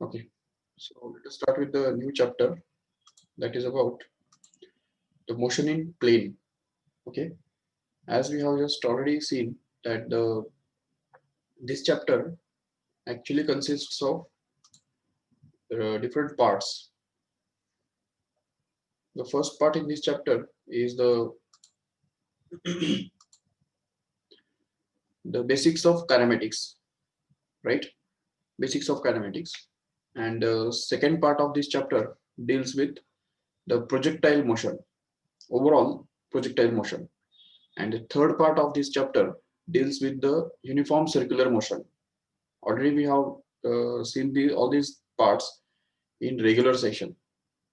Okay, so let us start with the new chapter that is about the motion in plane. Okay, as we have just already seen that this chapter actually consists of different parts. The first part in this chapter is the basics of kinematics, right? Basics of kinematics, and the second part of this chapter deals with the projectile motion, overall projectile motion. And the third part of this chapter deals with the uniform circular motion. Already we have seen all these parts in regular session,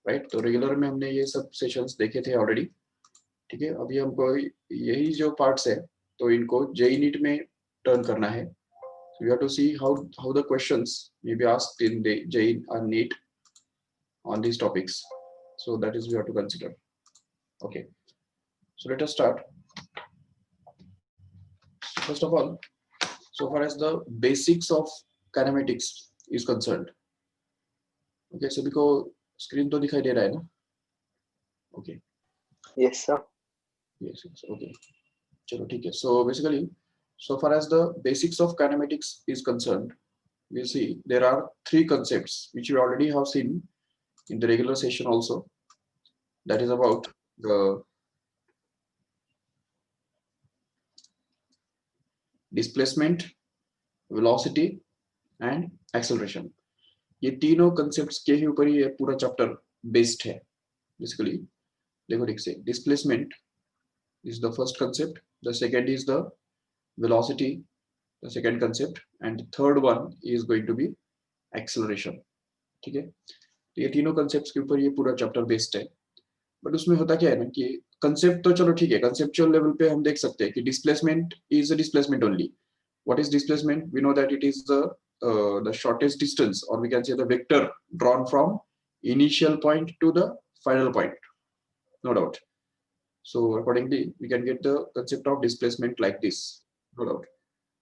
right? तो regular में हमने ये सब sessions देखे थे already. ठीक है, अभी हमको यही जो parts है तो इनको JEE NEET में turn करना है. So we have to see how the questions may be asked in the JEE or NEET on these topics. So that is we have to consider. Okay, so let us start. First of all, so far as the basics of kinematics is concerned. Okay, सभी को screen तो दिखाई दे रहा है ना? Okay. Yes, sir. Yes, okay. चलो ठीक है. So basically, so far as the basics of kinematics is concerned, we see there are three concepts which we already have seen in the regular session also. That is about the displacement, velocity and acceleration. ये तीनों concepts के ही ऊपर ये पूरा chapter based है. Basically, देखो ठीक से displacement is the first concept. The second is the velocity, the second concept, and the third one is going to be acceleration. ठीक है, तो ये तीनों concepts के ऊपर ये पूरा chapter based है. बट उसमें होता क्या है ना कि कंसेप्ट तो चलो ठीक है, कंसेप्चुअल लेवल पे हम देख सकते हैं कि displacement is a displacement only. What is displacement? We know that it is the shortest distance, or we can say the vector drawn from initial point to the final point, no doubt. So accordingly we can get the concept of displacement like this, no doubt.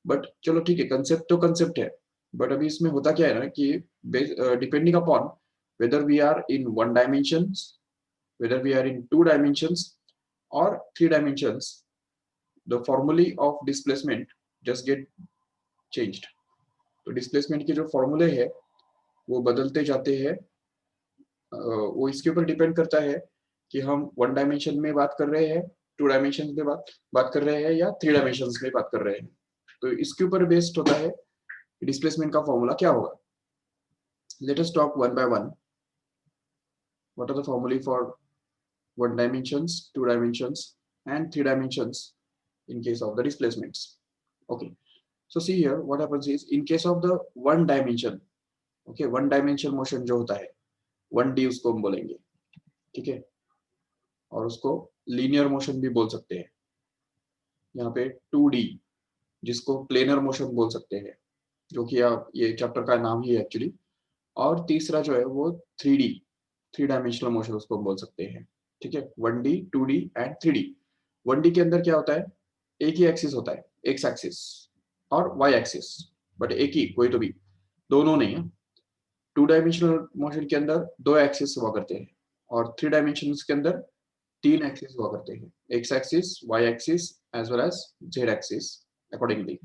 But चलो ठीक है, concept तो concept है, but अभी इसमें होता क्या है ना कि depending upon whether we are in one dimensions, whether we are in two dimensions or three dimensions, the formulae of displacement just get changed. तो डिस्प्लेसमेंट के जो फॉर्मूले है वो बदलते जाते हैं. वो इसके ऊपर डिपेंड करता है कि हम वन डायमेंशन में बात कर रहे हैं, टू डायमेंशन में बात कर रहे हैं या थ्री डायमेंशन में बात कर रहे हैं. तो इसके ऊपर बेस्ड होता है डिस्प्लेसमेंट का फॉर्मूला क्या होगा. Let us talk one by one. What are the formulae for one dimensions, two dimensions and three dimensions in case of the displacements. Okay, so see here what happens is in case of the one dimension, okay, one dimensional motion जो होता है 1D उसको हम बोलेंगे, ठीक है, और उसको linear motion भी बोल सकते हैं. यहाँ पे 2D जिसको planar motion बोल सकते हैं, जो कि आप ये चैप्टर का नाम ही है एक्चुअली. और तीसरा जो है वो 3D, थ्री डायमेंशनल मोशन उसको बोल सकते हैं. ठीक है, 1D, 2D and 3D. 1D के अंदर क्या होता है, एक ही एक्सिस होता है, एक्स एक्सिस और वाई एक्सिस, बट एक ही, कोई तो भी, दोनों नहीं है. टू डायमेंशनल मोशन के अंदर दो एक्सिस हुआ करते हैं और थ्री डायमेंशन के अंदर तीन एक्सिस हुआ करते हैं, x axis, y axis as well as z axis accordingly.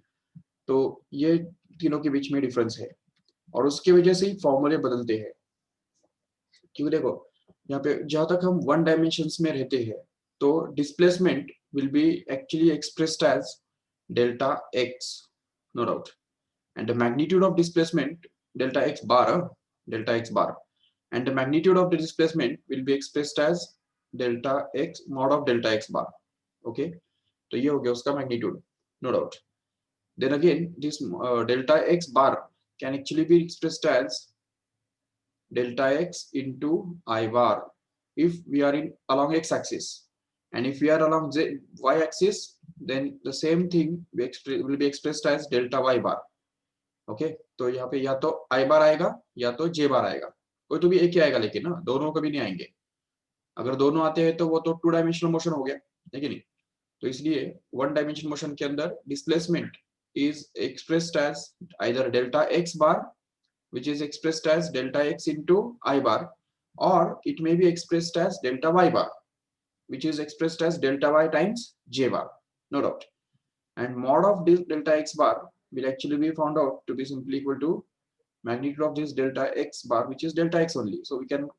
तो ये तीनों के बीच में डिफरेंस है और उसकी वजह से ही फॉर्मूले बदलते हैं. क्योंकि देखो यहाँ पे जहां तक हम वन डायमेंशंस में रहते हैं तो displacement will be actually expressed as delta x, no doubt, and the magnitude of displacement delta x bar and the magnitude of the displacement will be expressed as delta x mod of delta x bar. Okay, तो ये हो गया उसका magnitude, no doubt. Then again this delta x bar can actually be expressed as delta x into I bar if we are in along x axis, and if we are along y axis then the same thing will be expressed as delta y bar. Okay, तो यहाँ पे या तो I bar आएगा या तो j bar आएगा, कोई तो भी एक ही आएगा, लेकिन ना दोनों कभी नहीं आएंगे. अगर दोनों आते हैं तो वो तो टू डायमेंशनल मोशन हो गया, है कि नहीं. तो इसलिए वन डायमेंशनल मोशन के अंदर displacement is expressed as either delta x bar which is expressed as delta x into I bar, or it may be expressed as delta y bar, which is expressed as delta y times j bar, no doubt. And mod of this delta x bar will actually be found out to be simply equal to magnitude of this delta x bar, which is delta x only. So we can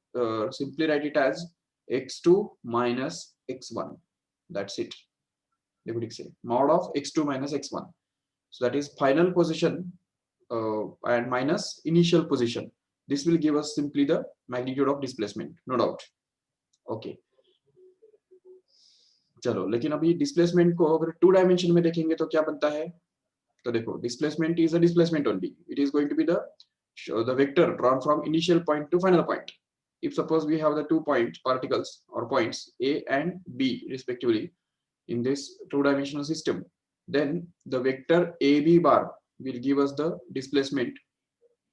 simply write it as x2 minus x1. That's it. They would say mod of x2 minus x1. So that is final position and minus initial position. This will give us simply the magnitude of displacement, no doubt. Okay. चलो, लेकिन अभी displacement को अगर 2 dimension में देखेंगे तो क्या बनता है? तो देखो, displacement is a displacement only. It is going to be the vector drawn from initial point to final point. If suppose we have the 2 particles or points A and B respectively in this 2-dimensional system, then the vector AB bar will give us the displacement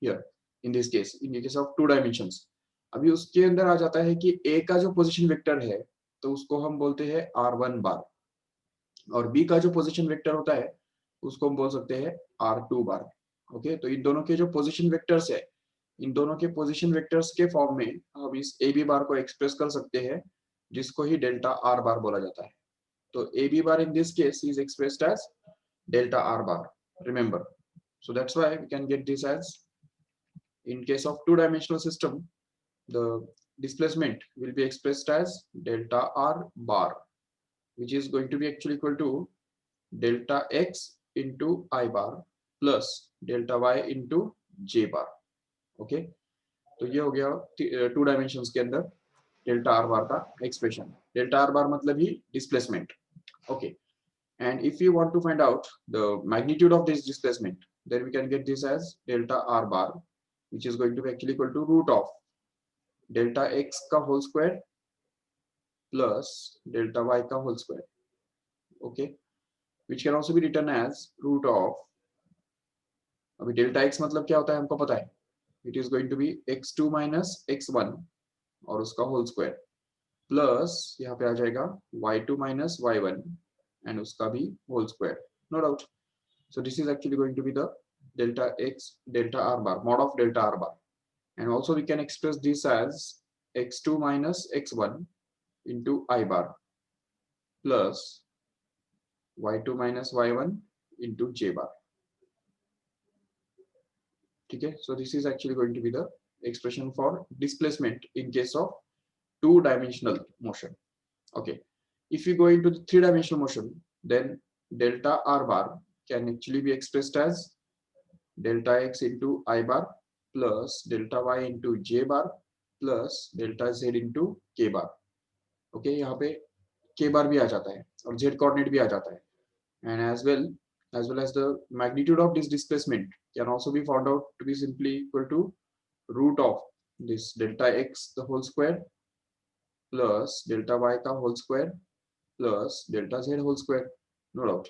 here in this case, in the case of 2 dimensions. अभी उसके अंदर आ जाता है कि A का जो position vector है तो उसको हम बोलते हैं R1 बार, और B का जो पोजीशन वेक्टर होता है उसको हम बोल सकते हैं R2 बार. ओके, तो इन दोनों के जो पोजीशन वेक्टर्स है, इन दोनों के पोजीशन वेक्टर्स के फॉर्म में हम इस AB बार को एक्सप्रेस कर सकते हैं, जिसको ही डेल्टा R बार बोला जाता है. तो AB bar in this case is expressed as delta R bar, remember. So that's why we can get this as, in case of 2-dimensional system, the displacement will be expressed as delta R bar, which is going to be actually equal to delta X into I bar plus delta Y into J bar. Okay, तो ये हो गया 2 dimensions के अंदर delta R बार का expression. Delta R बार मतलब ही displacement. Okay, and if you want to find out the magnitude of this displacement, then we can get this as delta R bar, which is going to be actually equal to root of delta X ka whole square plus delta Y ka whole square. Okay, which can also be written as root of, अभी delta X मतलब क्या होता है हमको पता है, it is going to be x2 minus x1 और उसका whole square plus यहाँ पे आ जाएगा y2 minus y1 and उसका भी whole square, no doubt. So this is actually going to be the delta X delta R bar, mod of delta R bar. And also we can express this as x2 minus x1 into I bar plus y2 minus y1 into J bar. Okay, so this is actually going to be the expression for displacement in case of 2-dimensional motion. Okay, if you go into the 3-dimensional motion, then delta R bar can actually be expressed as delta X into I bar plus delta Y into J bar plus delta Z into K bar. Okay, यहाँ पे K bar भी आ जाता है और Z coordinate भी आ जाता है. And as well as the magnitude of this displacement can also be found out to be simply equal to root of this delta X the whole square plus delta Y ka whole square plus delta Z whole square, no doubt.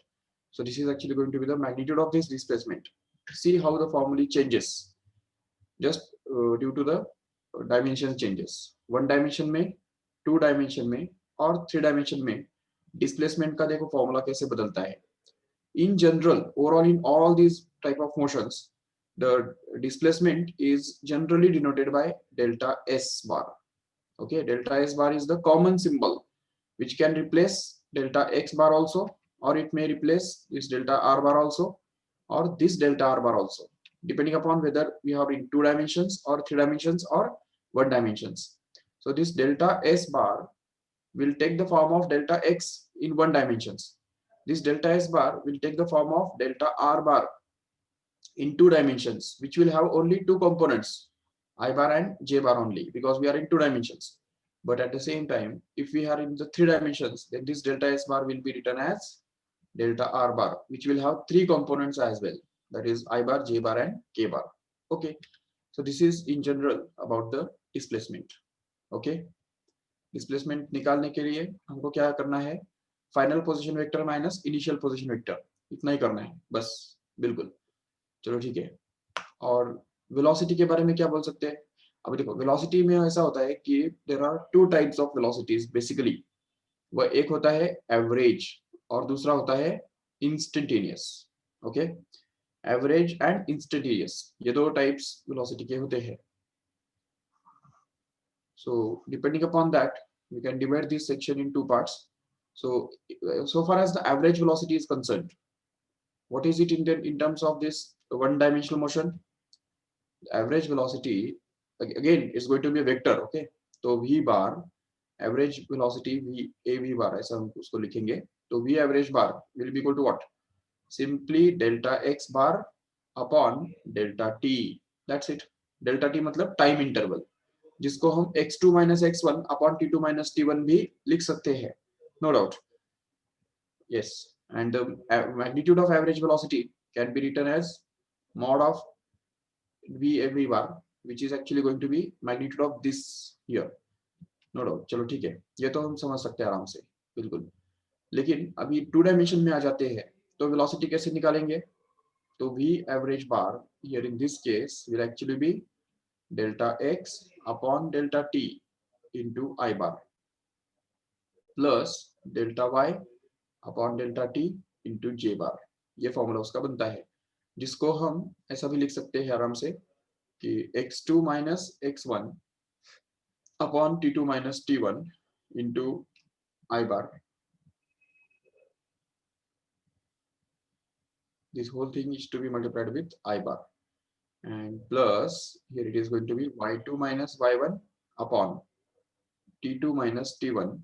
So this is actually going to be the magnitude of this displacement. See how the formula changes just due to the dimension changes. 1 dimension में, 2 dimension में और 3 dimension में displacement का देखो formula कैसे बदलता है. In general, overall in all these type of motions, the displacement is generally denoted by delta S bar. Okay, delta S bar is the common symbol which can replace delta X bar also, or it may replace this delta R bar also, or this delta R bar also, depending upon whether we have in 2 dimensions or 3 dimensions or 1 dimensions. So this delta S bar will take the form of delta X in 1 dimensions. This delta S bar will take the form of delta R bar in 2 dimensions, which will have only 2 components, I bar and J bar only, because we are in 2 dimensions. But at the same time, if we are in the 3 dimensions, then this delta S bar will be written as delta R bar, which will have 3 components as well, that is I bar, J bar and K bar. Okay, so this is in general about the displacement. Okay, displacement निकालने के लिए हमको क्या करना है, final position vector minus initial position vector, इतना ही करना है बस. बिल्कुल, चलो ठीक है. और वेलोसिटी के बारे में क्या बोल सकते हैं. अब देखो, वेलोसिटी में ऐसा होता है कि there are 2 types of velocities basically. वह एक होता है एवरेज और दूसरा होता है instantaneous. Okay, average and instantaneous, ये दो टाइप्स वेलोसिटी के होते हैं. So depending upon that, we can divide this section in two parts. So far as the average velocity is concerned, what is it in terms of this one dimensional motion? Average velocity again is going to be a vector. Okay, तो v bar average velocity v a v bar ऐसा हम उसको लिखेंगे. तो v average bar will be equal to what? Simply delta x bar upon delta t. That's it. Delta t मतलब time interval, जिसको हम x2 minus x1 upon t2 minus t1 भी लिख सकते हैं. No doubt. Yes. And the magnitude of average velocity can be written as mod of v every bar, which is actually going to be magnitude of this here. No doubt. चलो ठीक है, ये तो हम समझ सकते हैं आराम से, बिल्कुल. लेकिन अभी टू डायमेंशन में आ जाते हैं, तो वेलोसिटी कैसे निकालेंगे? तो v average bar here in this case will actually be delta x upon delta t into I bar plus delta y upon delta T into J bar. ये फॉर्मूला उसका बनता है, जिसको हम ऐसा भी लिख सकते हैं आराम से कि x2 minus x1 upon t2 minus t1 into I bar. This whole thing is to be multiplied with I bar, and plus here it is going to be y2 minus y1 upon t2 minus t1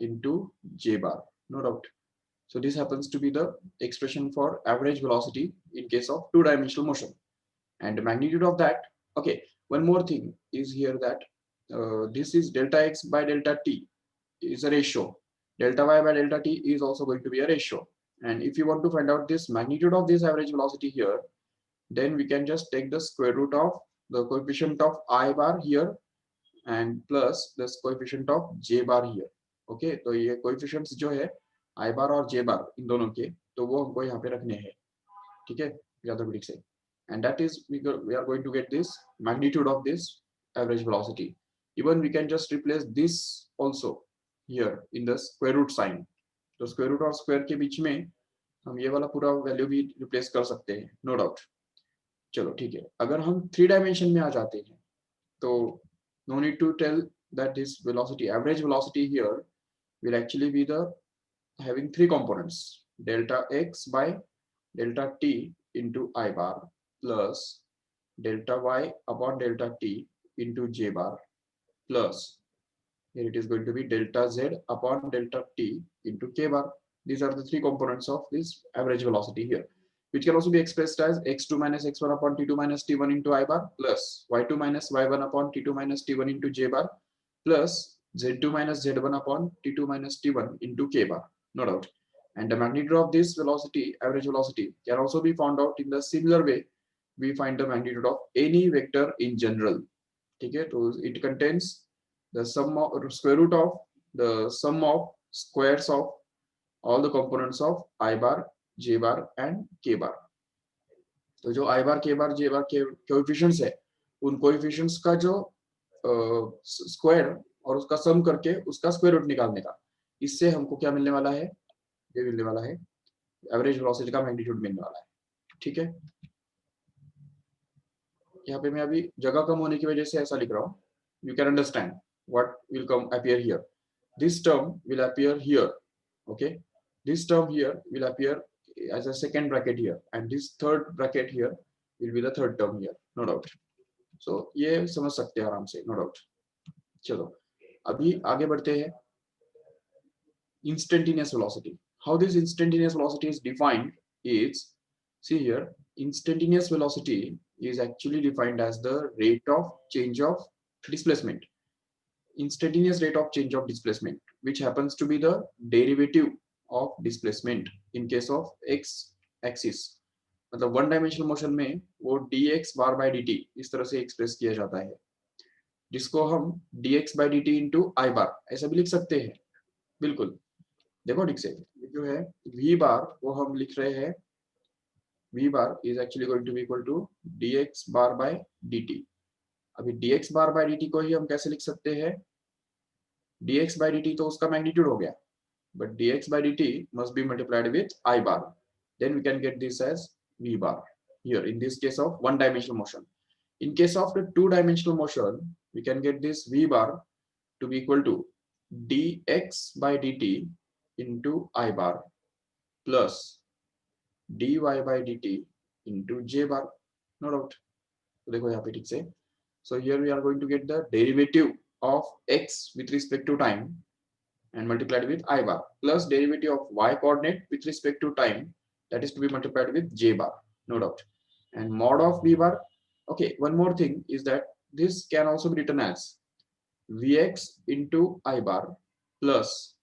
into j bar. No doubt. So this happens to be the expression for average velocity in case of two-dimensional motion, and the magnitude of that. Okay, one more thing is here that this is delta x by delta t is a ratio. Delta y by delta t is also going to be a ratio. And if you want to find out this magnitude of this average velocity here, then we can just take the square root of the coefficient of I bar here and plus this coefficient of j bar here. Okay, तो ये coefficients जो है I bar और j bar इन दोनों के, तो वो हमको यहाँ पे रखने हैं. ठीक है, यादव से. And that is we are going to get this magnitude of this average velocity. Even we can just replace this also here in the square root sign. तो square root और square के बीच में हम ये वाला पूरा वैल्यू भी replace कर सकते हैं, नो डाउट. चलो ठीक है, अगर हम थ्री डायमेंशन में आ जाते हैं तो no need to tell that this velocity, average velocity here will actually be the having three components, delta x by delta t into I bar plus delta y upon delta t into j bar plus here it is going to be delta z upon delta t into k bar. These are the three components of this average velocity here, which can also be expressed as x2 minus x1 upon t2 minus t1 into I bar plus y2 minus y1 upon t2 minus t1 into j bar plus z2 minus z1 upon t2 minus t1 into k bar. No doubt. And the magnitude of this velocity, average velocity, can also be found out in the similar way we find the magnitude of any vector in general. Okay, so it contains the sum of square root of the sum of squares of all the components of I bar, j bar and k bar. तो जो I bar, k bar, j bar के coefficients है, उन coefficients का जो square और उसका सम करके उसका स्क्वायर रूट निकालने का, इससे हमको क्या मिलने वाला है? ये मिलने वाला है एवरेज वेलोसिटी का मैग्नीट्यूड मिलने वाला है. ठीक है, यहाँ पे मैं अभी जगह कम होने की वजह से ऐसा लिख रहा हूँ. You can understand what will come appear here. This term will appear here. Okay, this term here will appear as a second bracket here, and this third bracket here will be the third term here. No doubt. So ये समझ सकते हैं आराम से. No doubt. चलो अभी आगे बढ़ते हैं. Instantaneous velocity. How this instantaneous velocity is defined is, see here, instantaneous velocity is actually defined as the rate of change of displacement. Instantaneous rate of change of displacement, which happens to be the derivative of displacement in case of x axis. मतलब one dimensional motion में वो dx bar by dt इस तरह से express किया जाता है, जिसको हम dx bye dt into I बार ऐसा भी लिख सकते हैं. बिल्कुल, देखो ठीक से जो है v बार वो हम लिख रहे हैं, v bar is actually going to be equal to dx bar by dt. अभी dx बार बाय dt को ही हम कैसे लिख सकते हैं? dx by dt तो उसका मैग्नीट्यूड हो गया, but dx by dt must be multiplied with I bar, then we can get this as v bar here in this case of one dimensional motion. In case of the two dimensional motion, we can get this v bar to be equal to dx by dt into I bar plus dy by dt into j bar. No doubt. देखो यहाँ पे ठीक से. So here we are going to get the derivative of x with respect to time and multiplied with I bar plus derivative of y coordinate with respect to time, that is to be multiplied with j bar. No doubt. And mod of v bar. Okay, one more thing is that this can also be written as vx into I bar plus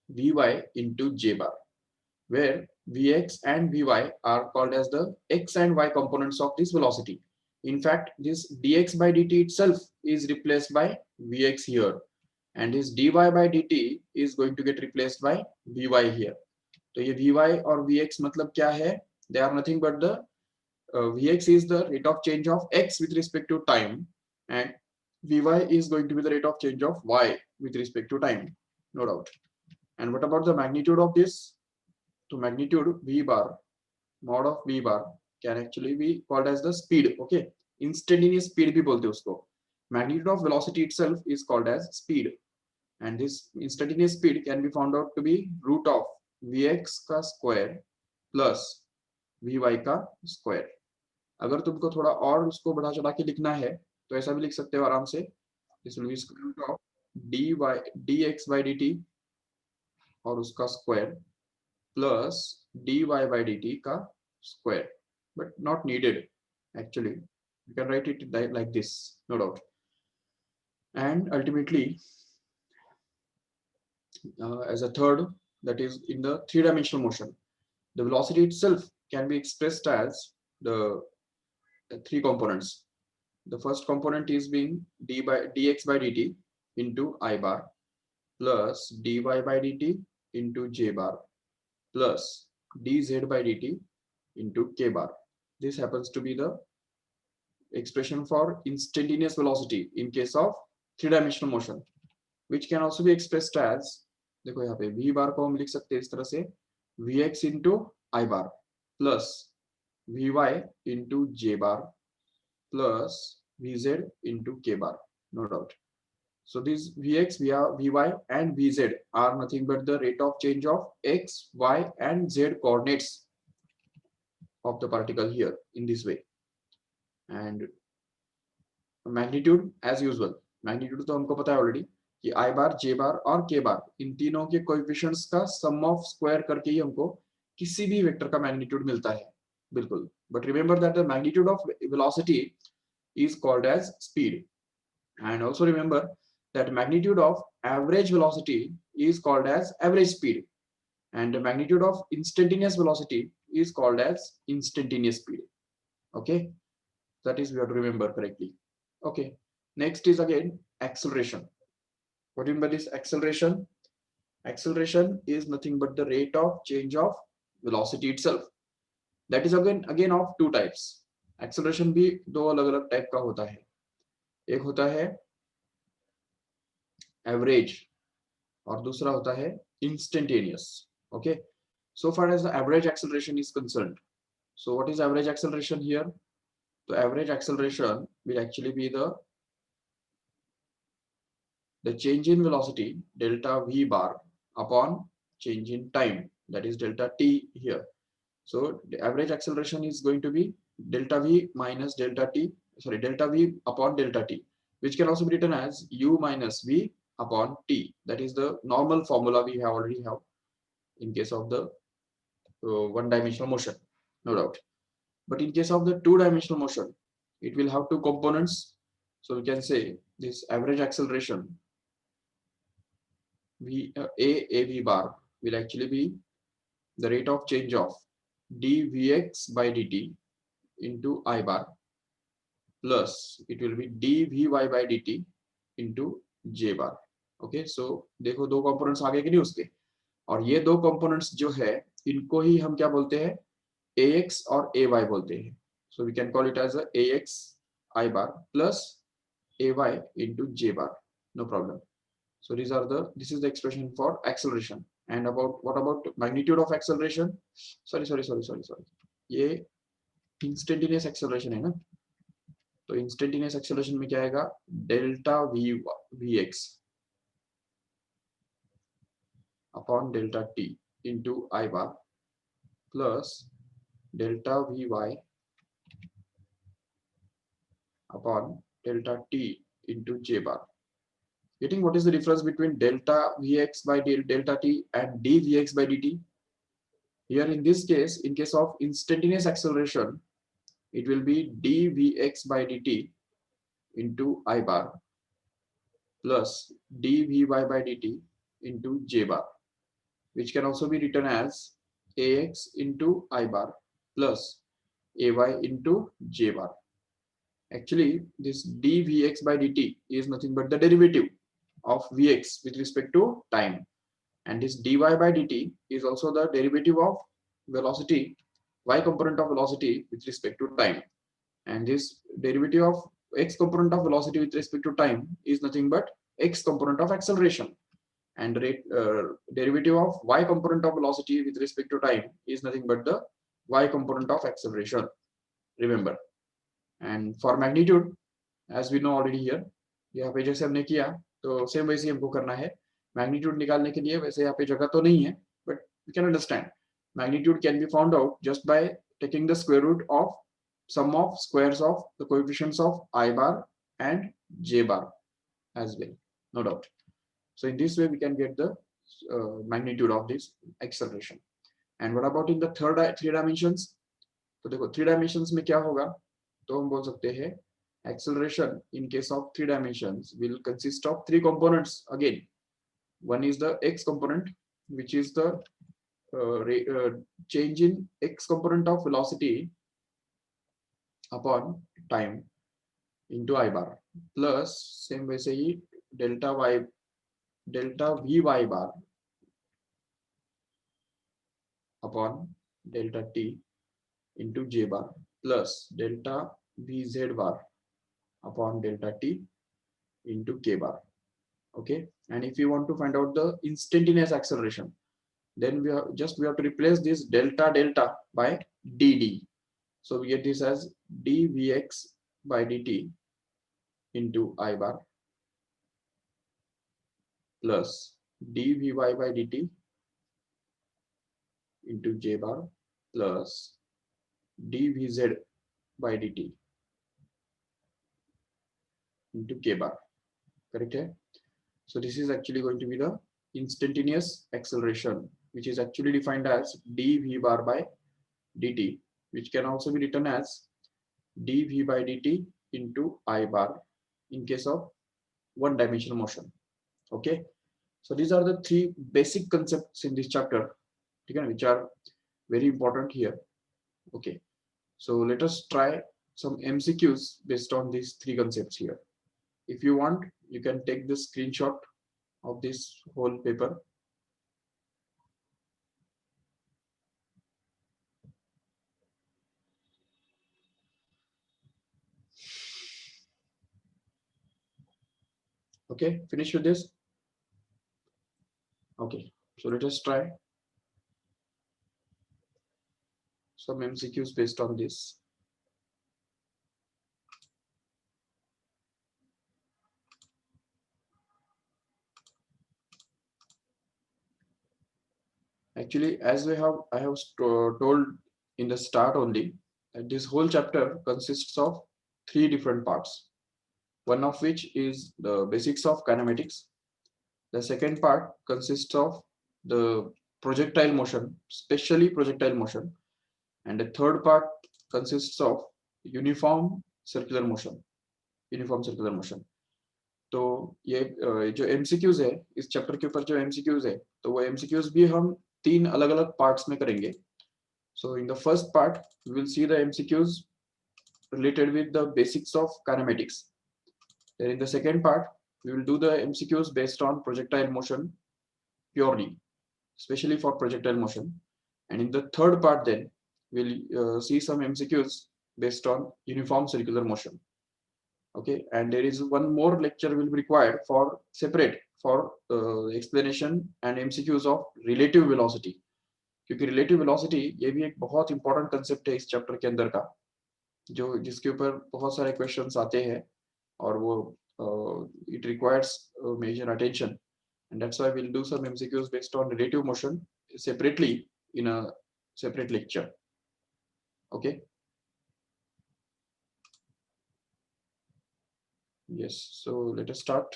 vy into j bar, where vx and vy are called as the x and y components of this velocity. In fact, this dx by dt itself is replaced by vx here, and this dy by dt is going to get replaced by vy here. तो ये vy और vx मतलब क्या है? They are nothing but the vx is the rate of change of x with respect to time, and vy is going to be the rate of change of y with respect to time, no doubt. And what about the magnitude of this? To magnitude v bar, mod of v bar can actually be called as the speed. Okay, instantaneous speed भी बोलते हैं उसको. Magnitude of velocity itself is called as speed, and this instantaneous speed can be found out to be root of vx का square plus vy का square. अगर तुमको थोड़ा और उसको बढ़ा चढ़ा के लिखना है तो ऐसा भी लिख सकते हो आराम से. This will be square root of dx by dt और उसका square plus dy by dt का square, but not needed actually. You can write it like this, no doubt. And ultimately, as a third, that is in the three-dimensional motion, the velocity itself can be expressed as the three components. The first component is being dx by dt into I bar plus dy by dt into j bar plus dz by dt into k bar. This happens to be the expression for instantaneous velocity in case of three-dimensional motion, which can also be expressed as, देखो यहाँ पे v bar को हम लिख सकते हैं इस तरह से vx into I bar plus vy into j bar plus vz into k bar, no doubt. So these vx, vy and vz are nothing but the rate of change of x, y and z coordinates of the particle here in this way. And magnitude as usual, magnitude तो हमको पता है already कि I bar, J bar और K bar इन तीनों के coefficients का सम of square करके ही हमको किसी भी वेक्टर का मैग्नीट्यूड मिलता है, बिल्कुल. But remember that the magnitude of velocity is called as speed, and also remember that magnitude of average velocity is called as average speed, and the magnitude of instantaneous velocity is called as instantaneous speed. Okay, that is we have to remember correctly. Okay, next is again acceleration. What do you mean by this acceleration? Acceleration is nothing but the rate of change of velocity itself. That is again of two types. Acceleration भी दो अलग-अलग type का होता है. एक होता है average और दूसरा होता है instantaneous. Okay. So far as the average acceleration is concerned. So what is average acceleration here? The average acceleration will actually be the change in velocity delta v bar upon change in time, that is delta t here. So the average acceleration is going to be delta v minus delta t, sorry, delta v upon delta t, which can also be written as u minus v upon t. That is the normal formula we have already have in case of the one-dimensional motion, no doubt. But in case of the two-dimensional motion, it will have two components. So we can say this average acceleration av bar will actually be the rate of change of dvx by dt into I bar plus it will be dvy by dt into j bar. Okay, so देखो दो components आगे के नहीं उसके, और ये दो components जो है इनको ही हम क्या बोलते हैं, ax और ay बोलते हैं. So we can call it as a ax I bar plus ay into j bar, no problem. So this is the expression for acceleration. And what about magnitude of acceleration? Sorry. ये instantaneous acceleration है ना, तो instantaneous acceleration में क्या आएगा, delta V X upon delta T into I bar plus delta V Y upon delta t into j bar. Getting what is the difference between delta vx by delta t and dvx by dt? Here in this case, in case of instantaneous acceleration, it will be dvx by dt into I bar plus dvy by dt into j bar, which can also be written as ax into I bar plus ay into j bar. Actually, this dvx by dt is nothing but the derivative of vx with respect to time, and this dy by dt is also the derivative of velocity, y component of velocity with respect to time, and this derivative of x component of velocity with respect to time is nothing but x component of acceleration, and derivative of y component of velocity with respect to time is nothing but the y component of acceleration, remember. And for magnitude, as we know already here, यहाँ पे जैसे हमने किया तो same वैसे हमको करना है मैग्नीट्यूड निकालने के लिए। वैसे यहाँ पे जगह तो नहीं है, but we can understand magnitude can be found out just by taking the square root of sum of squares of the coefficients of I bar and J bar as well, no doubt. So in this way we can get the magnitude of this acceleration. And what about in the three dimensions? तो देखो three dimensions में क्या होगा, तो हम बोल सकते हैं acceleration in case of three dimensions will consist of three components again. One is the x component, which is the change in x component of velocity upon time into I bar plus same वैसे ही delta vy bar upon delta t into j bar plus delta vz bar upon delta t into k bar. Okay, and if you want to find out the instantaneous acceleration, then we have to replace this delta by dd. So we get this as dvx by dt into I bar plus dvy by dt into j bar plus dvz by dt into k bar. Correct है? So this is actually going to be the instantaneous acceleration, which is actually defined as dv bar by dt, which can also be written as dv by dt into I bar in case of one dimensional motion. Okay, so these are the three basic concepts in this chapter, which are very important here. Okay, so let us try some MCQs based on these three concepts here. If you want, you can take the screenshot of this whole paper. Okay, finish with this. Okay, so let us try some MCQs based on this. Actually, as I have told in the start only, that this whole chapter consists of three different parts. One of which is the basics of kinematics. The second part consists of the projectile motion, especially projectile motion. And the third part consists of uniform circular motion. Uniform circular motion. तो ये जो MCQs है इस chapter के ऊपर, जो MCQs है तो वो एमसीक्यूज भी हम तीन अलग अलग पार्ट्स में करेंगे. So in the first part we will see the MCQs related with the basics of kinematics. Then in the second part we will do the MCQs based on projectile motion purely, especially for projectile motion. And in the third part then we'll see some MCQs based on uniform circular motion. Okay, and there is one more lecture will be required for separate for explanation and MCQs of relative velocity, क्योंकि relative velocity ये भी एक बहुत important concept है इस chapter के अंदर का. जो जिसके ऊपर बहुत सारे क्वेश्चंस आते हैं और वो it requires major attention, and that's why we'll do some MCQs based on relative motion separately in a separate lecture. Okay. Yes, so let us start.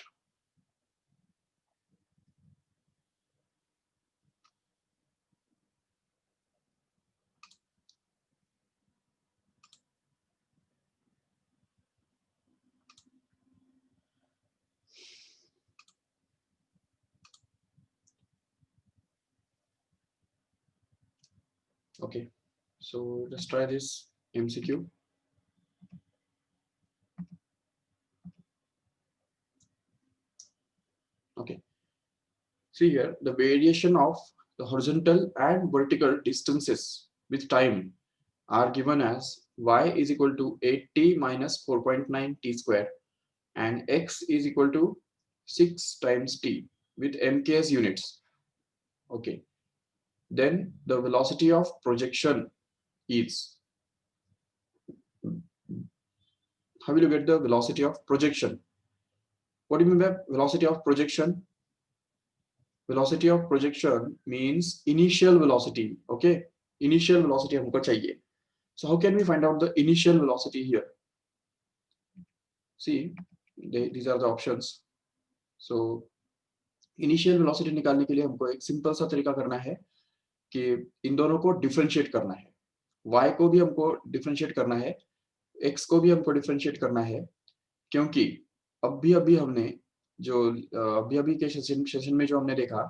Okay, so let's try this MCQ. Okay, see here the variation of the horizontal and vertical distances with time are given as y is equal to 8t minus 4.9 t square and x is equal to 6 times t with mks units. Okay, then the velocity of projection is, how will you get the velocity of projection? What do you mean by velocity of projection? Velocity of projection means initial velocity. Okay, initial velocity हमको चाहिए. So how can we find out the initial velocity here? See, these are the options. So initial velocity निकालने के लिए हमको एक simple सा तरीका करना है कि इन दोनों को डिफरेंशिएट करना है. y को भी हमको डिफरेंशिएट करना है, x को भी हमको डिफरेंशिएट करना है, क्योंकि अभी अभी हमने जो अभी अभी के सेशन में जो हमने देखा,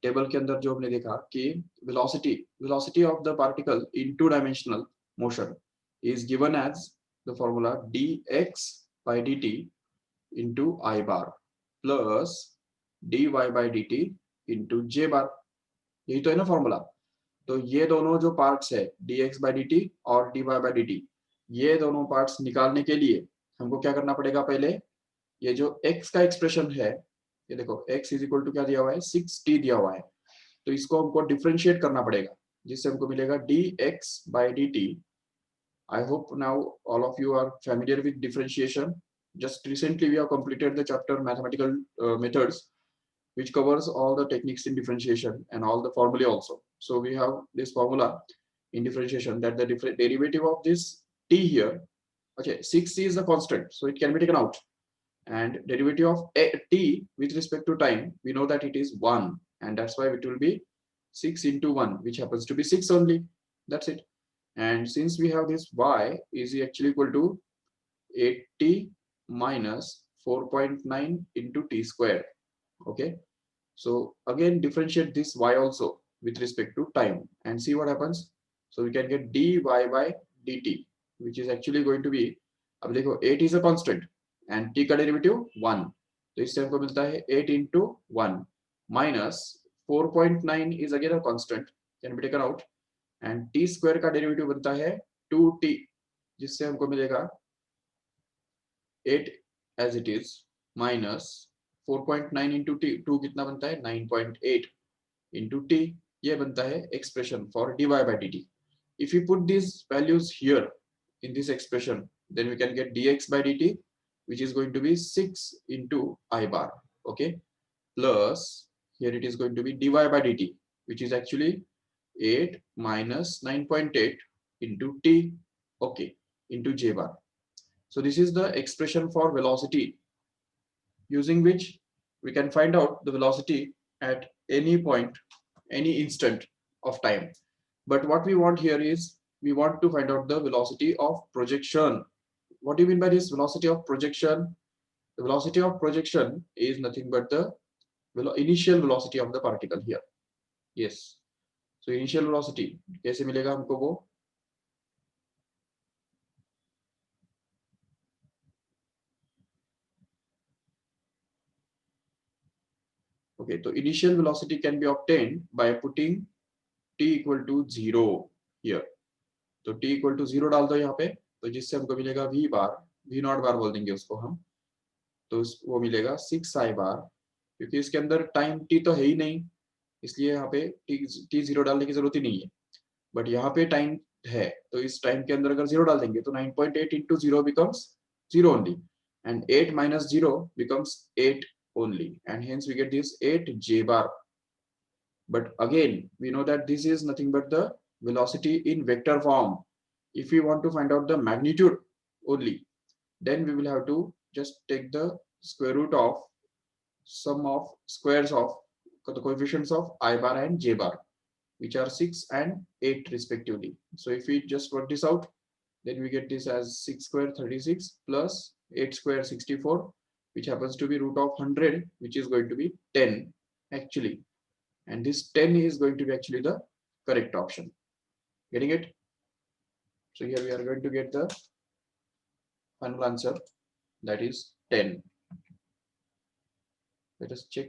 टेबल के अंदर जो हमने देखा कि velocity of the particle in two dimensional motion is given as the formula dx by dt into I bar plus dy by dt into j bar. यही तो है ना फॉर्मूला. तो ये दोनों जो पार्ट्स है dx by dt और dy by dt, ये दोनों पार्ट्स निकालने के लिए हमको क्या करना पड़ेगा? पहले ये जो x का एक्सप्रेशन है, ये देखो x इज इक्वल टू क्या दिया हुआ है? 6t दिया हुआ है. तो इसको हमको डिफरेंशिएट करना पड़ेगा, जिससे हमको मिलेगा dx by dt. I hope now all of you are familiar with differentiation. Just recently we have completed the chapter mathematical methods, which covers all the techniques in differentiation and all the formulae also. So we have this formula in differentiation that the derivative of this t here, okay, 6 is a constant, so it can be taken out, and derivative of t with respect to time, we know that it is 1, and that's why it will be 6 into 1, which happens to be 6 only. That's it. And since we have this y is actually equal to 8t minus 4.9 into t square. Okay, so again differentiate this y also with respect to time and see what happens. So we can get dy by dt, which is actually going to be, अब देखो 8 is a constant and t का derivative 1, तो इससे हमको मिलता है 8 into 1 minus 4.9 is again a constant, can be taken out, and t square का derivative बनता है 2t, जिससे हमको मिलेगा 8 as it is minus 4.9 into t, 2 कितना बनता है? 9.8 into t, ये बनता है expression for dy by dt. If you put these values here in this expression, then we can get dx by dt, which is going to be 6 into I bar, okay, plus here it is going to be dy by dt, which is actually 8 minus 9.8 into t, okay, into j bar. So this is the expression for velocity using which we can find out the velocity at any point, any instant of time. But what we want here is we want to find out the velocity of projection. What do you mean by this velocity of projection? The velocity of projection is nothing but the initial velocity of the particle here. Yes. So initial velocity कैसे मिलेगा हमको वो? Okay, so initial velocity can be obtained by putting t equal to 0 here. तो t equal to 0 डाल दो यहाँ पे, तो जिससे हमको मिलेगा v बार, v नॉट बार बोल देंगे उसको हम, तो वो मिलेगा 6i बार, क्योंकि इसके अंदर टाइम t तो है ही नहीं, इसलिए यहाँ पे t 0 डालने की जरूरत ही नहीं है. बट यहाँ पे टाइम है, तो इस टाइम के अंदर अगर 0 डाल देंगे तो 9.8 into 0 becomes 0 only, and 8 minus 0 becomes 8 only, and hence we get this 8 j bar. But again we know that this is nothing but the velocity in vector form. If we want to find out the magnitude only, then we will have to just take the square root of sum of squares of the coefficients of I bar and j bar, which are 6 and 8 respectively. So if we just work this out, then we get this as 6 square 36 plus 8 square 64, which happens to be root of 100, which is going to be 10 actually, and this 10 is going to be actually the correct option. Getting it? So here we are going to get the final answer, that is 10. Let us check.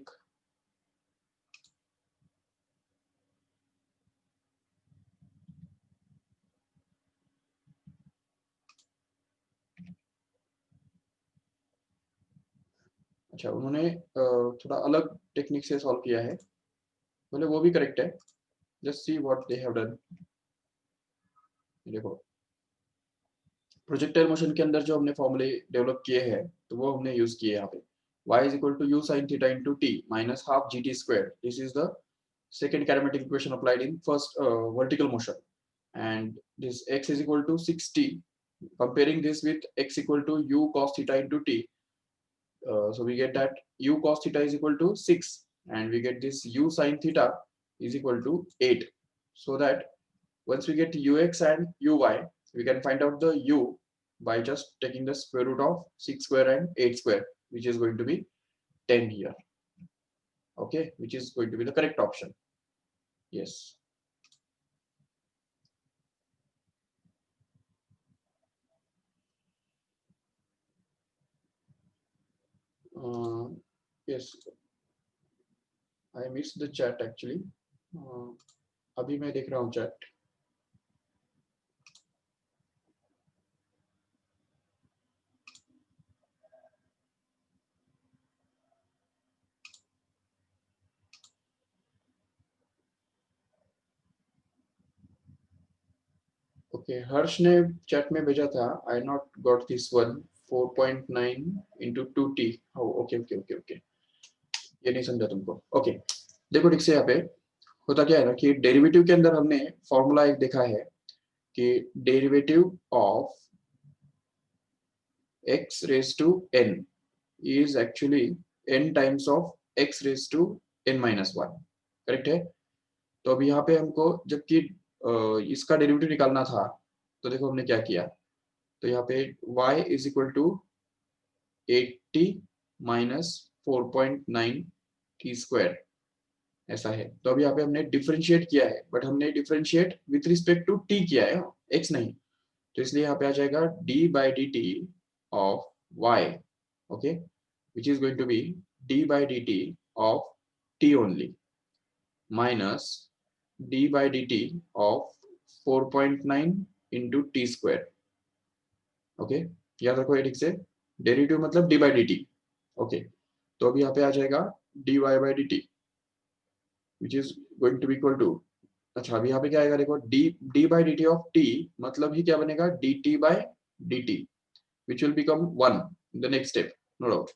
अच्छा, उन्होंने थोड़ा अलग technique से solve किया है, बोले वो भी करेक्ट है. Just see what they have done. देखो, प्रोजेक्टाइल मोशन के अंदर जो हमने फॉर्मूले डेवलप किए हैं तो वो हमने यूज किए यहाँ पे. y is equal to u sin theta into t minus half gt square. This is the second kinematic equation applied in first vertical motion, and this x is equal to 6t. Comparing this with x equal to u cos theta into t, so we get that u cos theta is equal to 6, and we get this u sin theta is equal to 8. So that once we get ux and uy, we can find out the u by just taking the square root of 6 square and 8 square, which is going to be 10 here. Okay, which is going to be the correct option. Yes. Yes, I missed the chat actually. अभी मैं देख रहा हूँ chat. Okay, हर्ष ने chat में भेजा था. I not got this one. 4.9 into 2t. Oh, okay. ये नहीं समझा तुमको. Okay, देखो ठीक से यहाँ पे होता क्या है ना कि डेरिवेटिव के अंदर हमने फॉर्मूला एक देखा है कि derivative of x raised to n is actually n times of x raised to n minus 1. Correct है? तो अब यहाँ पे हमको जबकि इसका डेरिवेटिव निकालना था, तो देखो हमने क्या किया. तो यहाँ पे y is equal to 8t minus 4.9 t square ऐसा है. तो अब यहाँ पे हमने डिफरेंशिएट किया है, बट हमने differentiate with respect to t किया है, x नहीं. तो इसलिए यहाँ पे आ जाएगा d by dt of y, okay, which is going to be d by dt of t only minus d by dt of 4.9 into t square. Okay, याद रखो ये ठीक से. डेरिवेटिव मतलब d by dt. ओके, तो अभी यहाँ पे आ जाएगा dy by dt which is going to be equal to, अच्छा अभी यहाँ पे क्या आएगा देखो, d by dt of t मतलब ही क्या बनेगा, dt by dt which will become 1 in the next step, no doubt,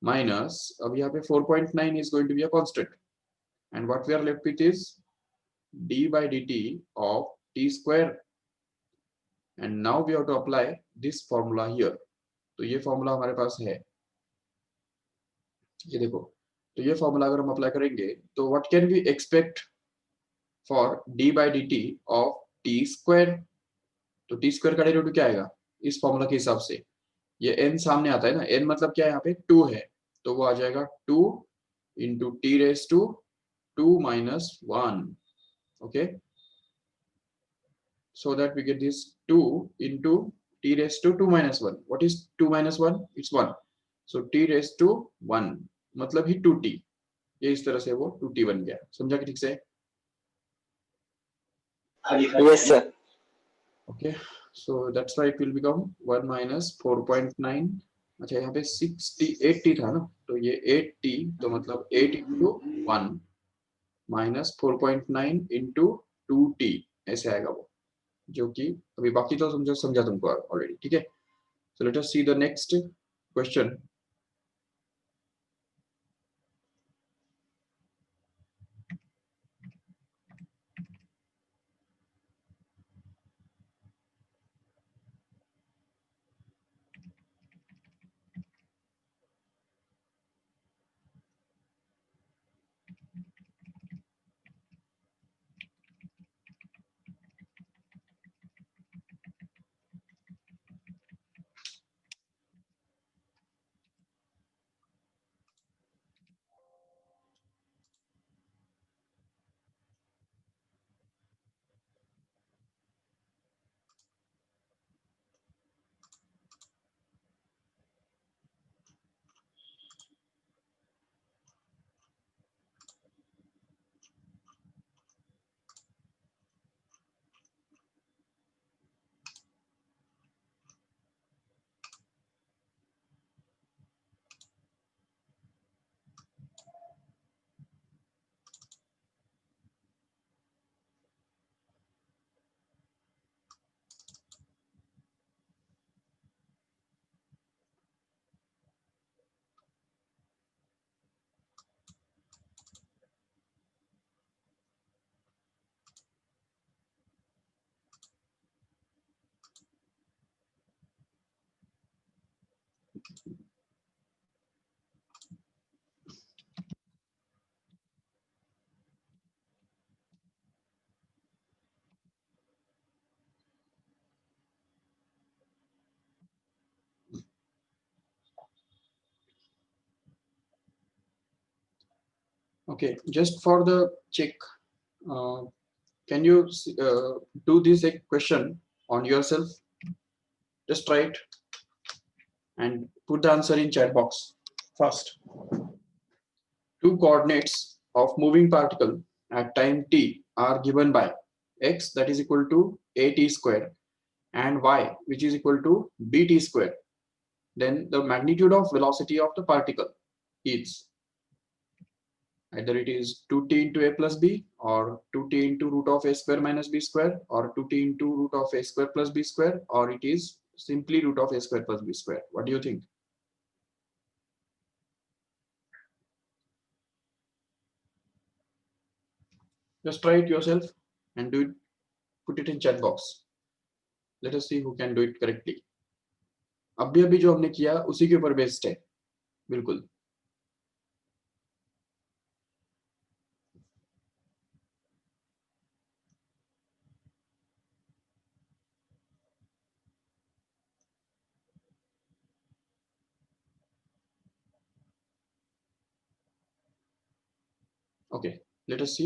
minus अब यहाँ पे 4.9 is going to be a constant, and what we are left with is d by dt of t square, and now we have to apply this formula here. तो ये formula हमारे पास है, ये देखो. तो ये फॉर्मूला अगर हम अप्लाई करेंगे तो what can we expect for d by dt of t square. तो t square का डेरिवेटिव क्या आएगा इस फॉर्मूला के हिसाब से, ये n सामने आता है ना, n मतलब क्या है यहाँ पे 2 है, तो वो आ जाएगा 2 into t raised to 2 minus 1. okay, so that we get this 2 into t raised to 2 minus 1. what is 2 minus 1? it's 1. so t raised to 1 मतलब ही 2t. ये इस तरह से वो 2t बन गया. समझा कि ठीक से? Yes, sir. Okay, so that's why it will become 1 minus 4.9. अच्छा यहाँ पे 8t था ना, तो ये 8t तो मतलब 8 into 1 minus 4.9 into 2t ऐसे आएगा वो. जो कि अभी बाकी तो समझा तुमको ऑलरेडी, ठीक है। So let us see the next question. Okay, just for the check, can you do this question on yourself? Just try it and put the answer in chat box first. Two coordinates of moving particle at time t are given by x, that is equal to at square, and y, which is equal to bt square. Then the magnitude of velocity of the particle is either it is 2t into a plus b, or 2t into root of a square minus b square, or 2t into root of a square plus b square, or it is simply root of a square plus b square. What do you think? Just try it yourself and do it. Put it in chat box. Let us see who can do it correctly. अभी अभी जो हमने किया उसी के ऊपर based है बिल्कुल. Okay, let us see.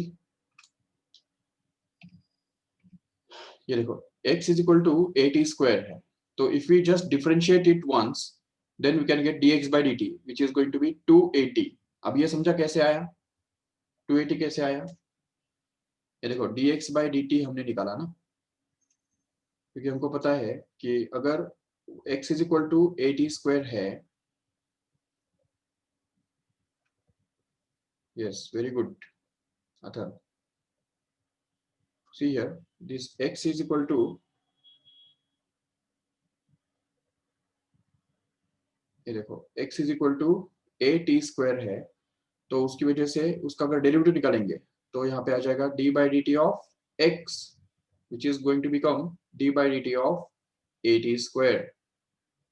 ये देखो x is equal to at square है, तो if we just differentiate it once, then we can get dx by dt, which is going to be 2at. अब ये समझा कैसे आया? 2at कैसे आया? ये देखो dx by dt हमने निकाला ना, क्योंकि हमको पता है कि अगर x is equal to at square है, yes, very good, Atharv. See here, this x is equal to, ये देखो x is equal to at square है, तो उसकी वजह से उसका अगर डेरिवेटिव निकालेंगे तो यहाँ पे आ जाएगा d by dt of x, which is going to become d by dt of at square,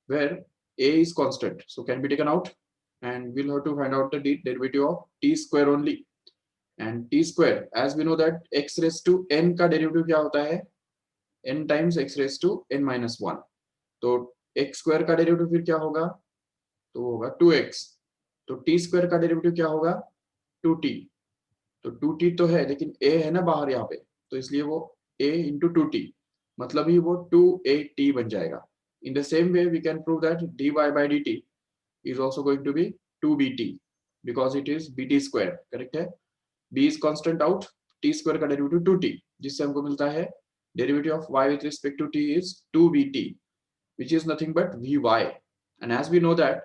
where a is constant, so can be taken out, and we'll have to find out the derivative of t square only. And t square, as we know that x raised to n का derivative क्या होता है? n times x raised to n minus 1. तो x square का derivative फिर क्या होगा? तो होगा 2x. तो t square का डेरिवेटिव क्या होगा? 2t. तो 2t तो है, लेकिन a है ना बाहर यहाँ पे, तो इसलिए वो a into 2t, मतलब ही वो 2at बन जाएगा. In the same way, we can prove that dy by dt is also going to be 2bt, because it is bt square, correct है? b is constant out, t square का derivative 2t, जिससे हमको मिलता है derivative of y with respect to t is 2bt, which is nothing but vy. And as we know that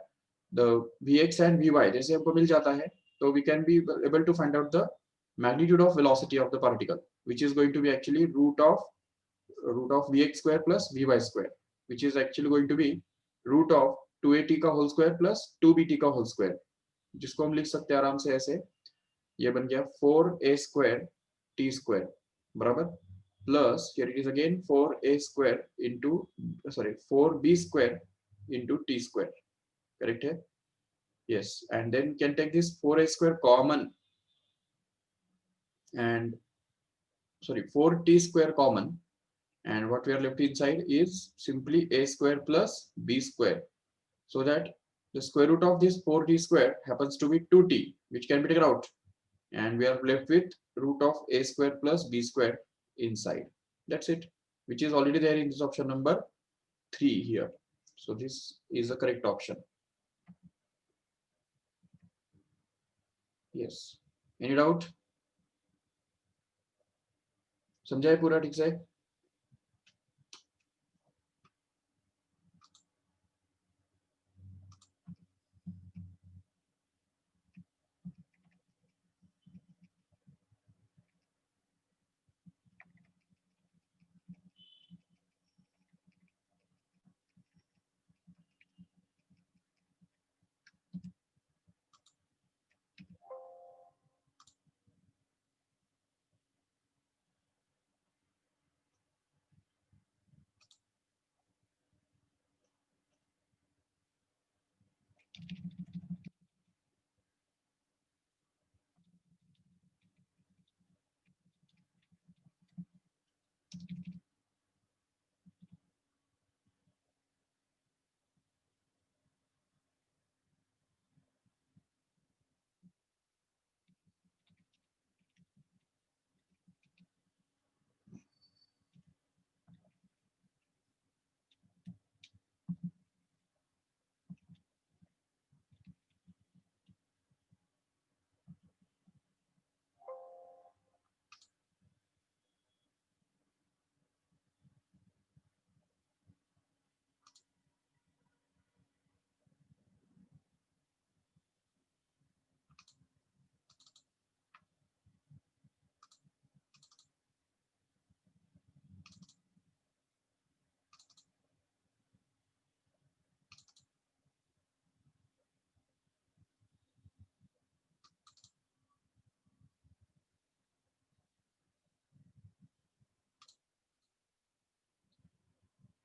the vx and vy जैसे हमको मिल जाता है, so we can be able to find out the magnitude of velocity of the particle, which is going to be actually root of root of vx square plus vy square, which is actually going to be root of 2at का whole square plus 2bt का whole square, जिसको हम लिख सकते हैं आराम से ऐसे, ये बन गया 4a square t square बराबर, plus here it is again 4a square into, sorry, 4b square into t square, correct है? Yes, and then can take this 4a square common, and sorry 4t square common, and what we are left inside is simply a square plus b square, so that the square root of this 4t square happens to be 2t, which can be taken out, and we are left with root of a square plus b square inside. That's it, which is already there in this option number 3 here. So this is the correct option. Yes, any doubt? समझा है पूरा ठीक से?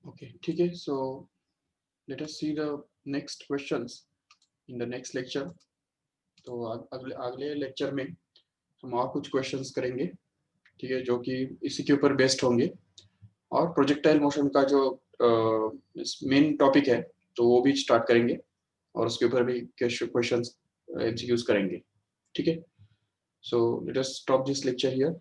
Okay, ठीक है. So let us see the next questions in the next lecture. तो अगले अगले लेक्चर में हम और कुछ क्वेश्चंस करेंगे, ठीक है, जो कि इसी के ऊपर बेस्ड होंगे, और प्रोजेक्टाइल मोशन का जो मेन टॉपिक है तो वो भी स्टार्ट करेंगे, और उसके ऊपर भी क्वेश्चंस एमसीक्यूज करेंगे, ठीक है. So let us stop this lecture here.